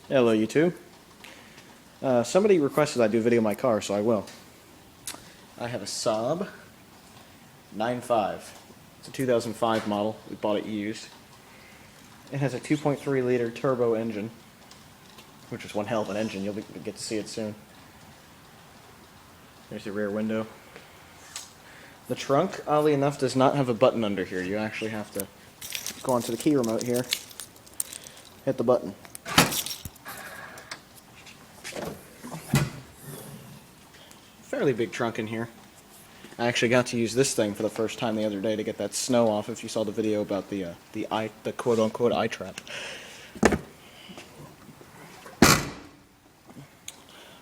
Hello YouTube. Somebody requested I do a video of my car, so I will. I have a Saab 9.5. It's a 2005 model. We bought it used. It has a 2.3 liter turbo engine, which is one hell of an engine. You'll get to see it soon. There's the rear window. The trunk, oddly enough, does not have a button under here. You actually have to go onto the key remote here, hit the button. Fairly big trunk in here. I actually got to use this thing for the first time the other day to get that snow off. If you saw the video about the quote-unquote eye trap.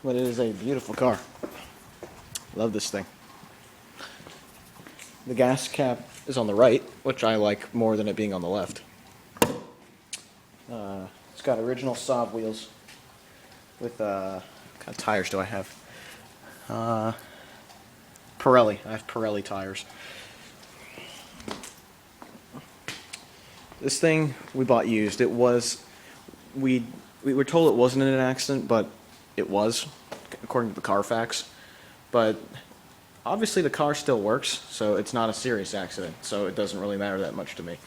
But it is a beautiful car. Love this thing. The gas cap is on the right, which I like more than it being on the left. It's got original Saab wheels with what kind of tires do I have? Pirelli. I have Pirelli tires. This thing we bought used. It was we were told it wasn't in an accident, but it was, according to the Carfax. But obviously the car still works, so it's not a serious accident, so it doesn't really matter that much to me.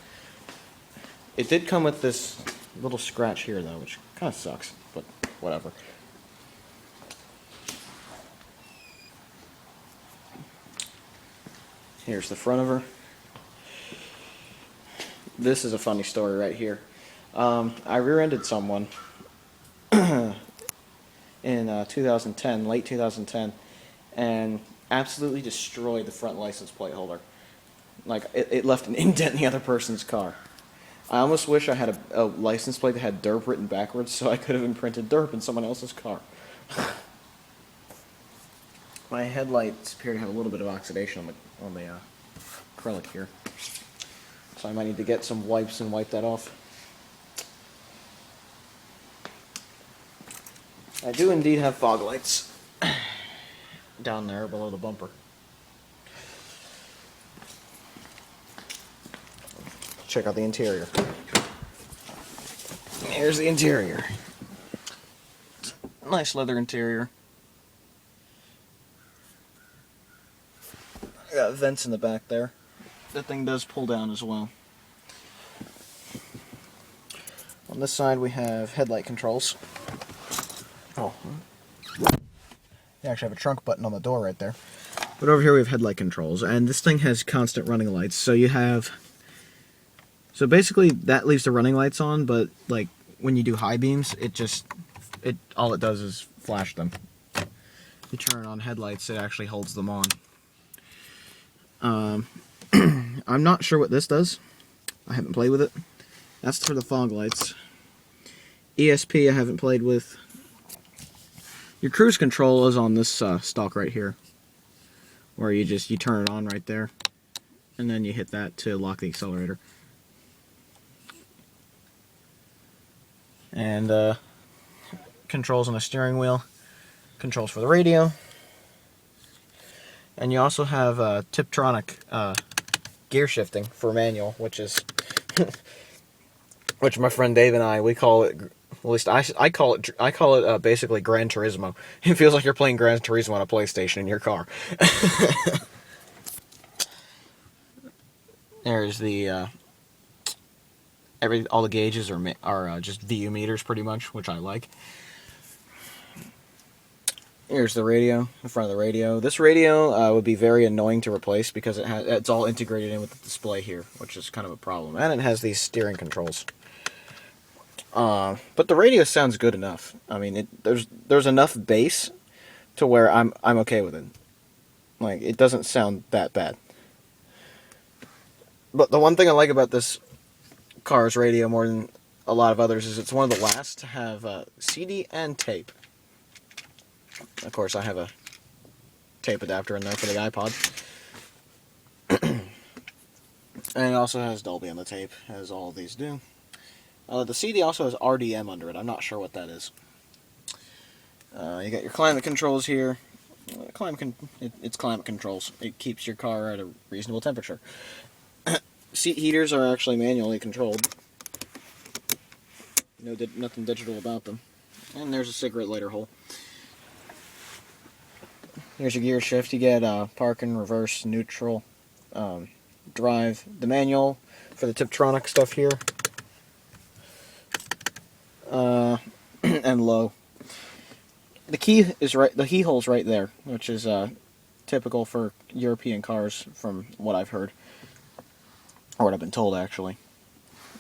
It did come with this little scratch here though, which kind of sucks, but whatever. Here's the front of her. This is a funny story right here. I rear-ended someone in 2010, late 2010, and absolutely destroyed the front license plate holder. Like, it left an indent in the other person's car. I almost wish I had a license plate that had derp written backwards so I could have imprinted derp in someone else's car. My headlights appear to have a little bit of oxidation on the acrylic here, so I might need to get some wipes and wipe that off. I do indeed have fog lights down there below the bumper. Check out the interior. Here's the interior. Nice leather interior. Got vents in the back there. That thing does pull down as well. On this side we have headlight controls. Oh, you actually have a trunk button on the door right there. But over here we have headlight controls, and this thing has constant running lights. So basically that leaves the running lights on, but like when you do high beams, all it does is flash them. You turn on headlights, it actually holds them on. I'm not sure what this does. I haven't played with it. That's for the fog lights. ESP I haven't played with. Your cruise control is on this stalk right here, where you turn it on right there, and then you hit that to lock the accelerator. And controls on the steering wheel, controls for the radio. And you also have Tiptronic gear shifting for manual, which my friend Dave and we call it. At least I call it basically Gran Turismo. It feels like you're playing Gran Turismo on a PlayStation in your car. There's the all the gauges are just VU meters pretty much, which I like. Here's the radio, the front of the radio. This radio would be very annoying to replace because it's all integrated in with the display here, which is kind of a problem. And it has these steering controls. But the radio sounds good enough. I mean, there's enough bass to where I'm okay with it. Like, it doesn't sound that bad. But the one thing I like about this car's radio more than a lot of others is it's one of the last to have CD and tape. Of course, I have a tape adapter in there for the iPod. And it also has Dolby on the tape, as all of these do. The CD also has RDM under it. I'm not sure what that is. You got your climate controls here. It's climate controls. It keeps your car at a reasonable temperature. Seat heaters are actually manually controlled. Nothing digital about them. And there's a cigarette lighter hole. Here's your gear shift. You get parking, reverse, neutral, drive. The manual for the Tiptronic stuff here. And low. The key is right. The key hole's right there, which is typical for European cars, from what I've heard, or what I've been told. Actually,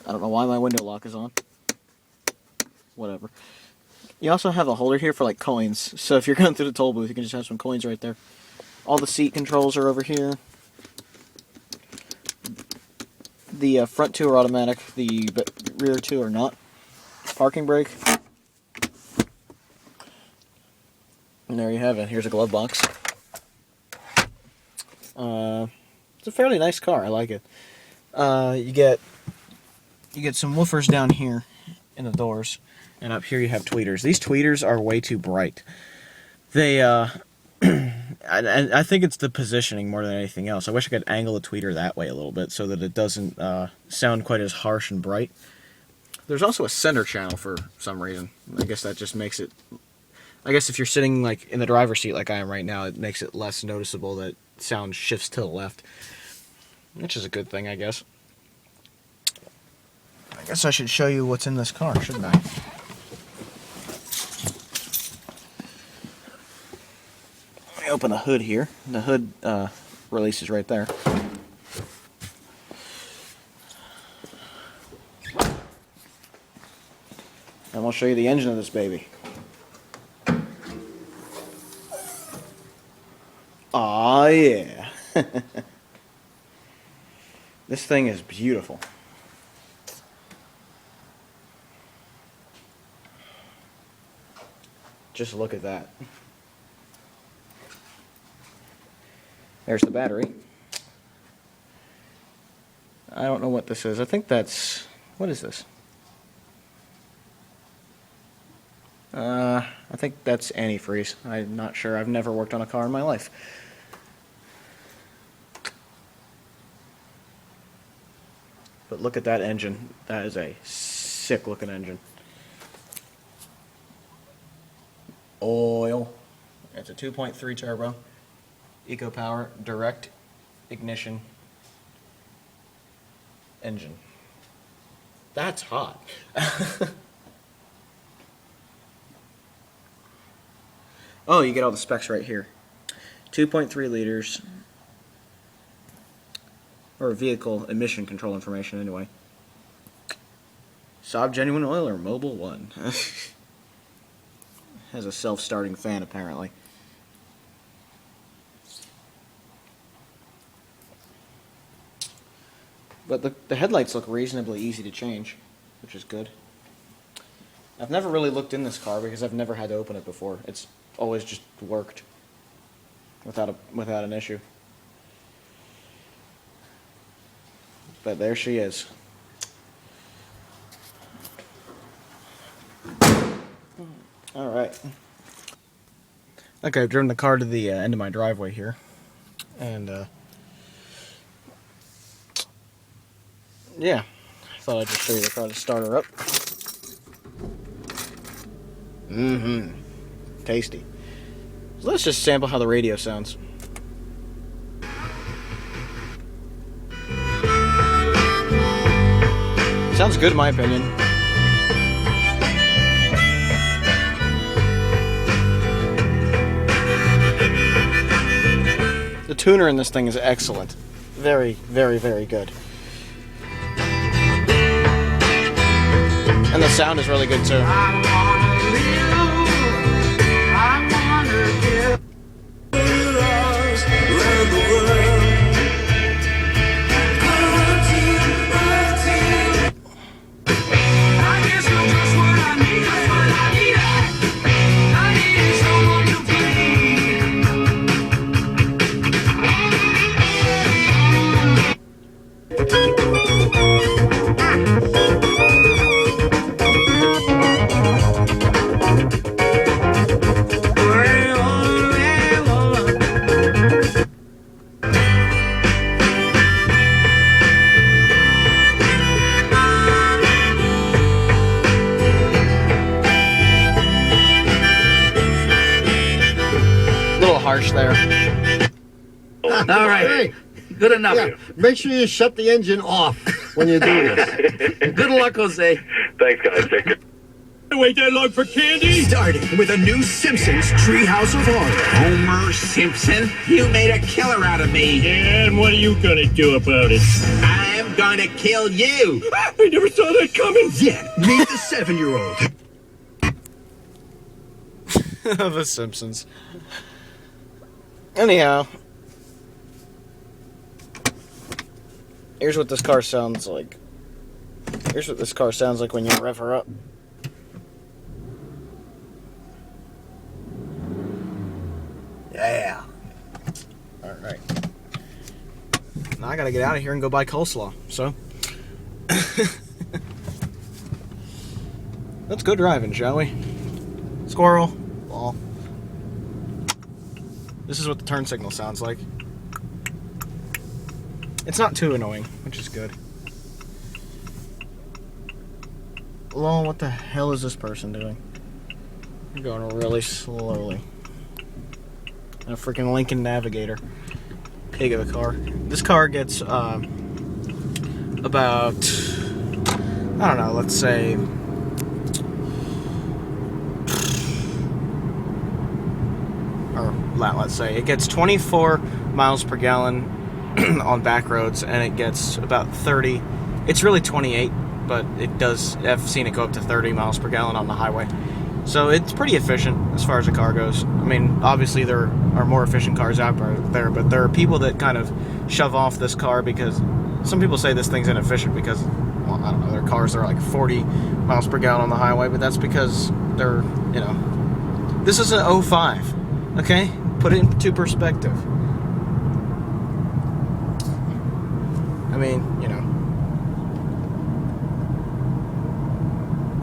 I don't know why my window lock is on. Whatever. You also have a holder here for like coins, so if you're going through the toll booth, you can just have some coins right there. All the seat controls are over here. The front two are automatic. The rear two are not. Parking brake. And there you have it. Here's a glove box. It's a fairly nice car. I like it. You get some woofers down here in the doors, and up here you have tweeters. These tweeters are way too bright. They I think it's the positioning more than anything else. I wish I could angle the tweeter that way a little bit so that it doesn't sound quite as harsh and bright. There's also a center channel for some reason. I guess that just makes it... I guess if you're sitting like in the driver's seat like I am right now, it makes it less noticeable that sound shifts to the left. Which is a good thing, I guess. I guess I should show you what's in this car, shouldn't I? Let me open the hood here. The hood releases right there. And I'll show you the engine of this baby. Aw, yeah. This thing is beautiful. Just look at that. There's the battery. I don't know what this is. I think that's... What is this? I think that's antifreeze. I'm not sure. I've never worked on a car in my life. But look at that engine. That is a sick looking engine. Oil. It's a 2.3 turbo. EcoPower direct ignition engine. That's hot. Oh, you get all the specs right here. 2.3 liters. Or vehicle emission control information, anyway. Saab genuine oil or Mobil 1. Has a self-starting fan, apparently. But the headlights look reasonably easy to change, which is good. I've never really looked in this car because I've never had to open it before. It's always just worked without an issue. But there she is. All right. Okay, I've driven the car to the end of my driveway here, and yeah, I thought I'd just show you the car to start her up. Tasty. So let's just sample how the radio sounds. Sounds good in my opinion. The tuner in this thing is excellent. Very, very, very good. And the sound is really good too. harsh there. All right. Good enough. Yeah, make sure you shut the engine off when you do this. Good luck, Jose. Thanks, guys. Take care. Wait that long for candy? Starting with a new Simpsons Treehouse of Horror. Homer Simpson, you made a killer out of me. Yeah, and what are you gonna do about it? I'm gonna kill you. I never saw that coming. Then meet the 7-year-old. The Simpsons. Anyhow, here's what this car sounds like. Here's what this car sounds like when you rev her up. Yeah. Alright. Now I gotta get out of here and go buy coleslaw, so. Let's go driving, shall we? Squirrel. Ball. This is what the turn signal sounds like. It's not too annoying, which is good. Lol, what the hell is this person doing? You're going really slowly. A freaking Lincoln Navigator. Pig of a car. This car gets, about, I don't know, let's say, let's say, it gets 24 miles per gallon on back roads, and it gets about 30, it's really 28, but it does, I've seen it go up to 30 miles per gallon on the highway. So it's pretty efficient as far as a car goes. I mean, obviously there are more efficient cars out there, but there are people that kind of shove off this car because some people say this thing's inefficient because, well, I don't know, their cars are like 40 miles per gallon on the highway, but that's because they're, you know, this is an 05, okay? Put it into perspective. I mean, you know.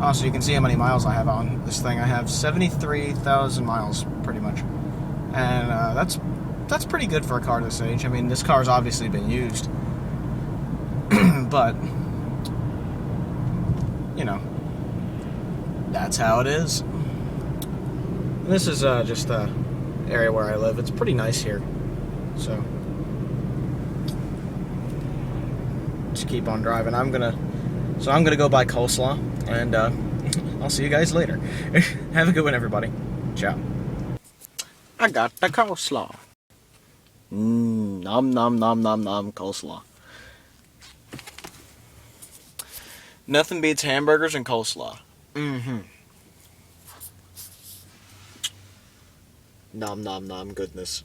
Oh, so you can see how many miles I have on this thing. I have 73,000 miles, pretty much. And that's pretty good for a car this age. I mean, this car's obviously been used. But, you know, that's how it is. And this is just the area where I live. It's pretty nice here. So, just keep on driving. I'm gonna go buy coleslaw, and I'll see you guys later. Have a good one, everybody. Ciao. I got the coleslaw. Nom nom nom nom nom coleslaw. Nothing beats hamburgers and coleslaw. Nom nom nom goodness.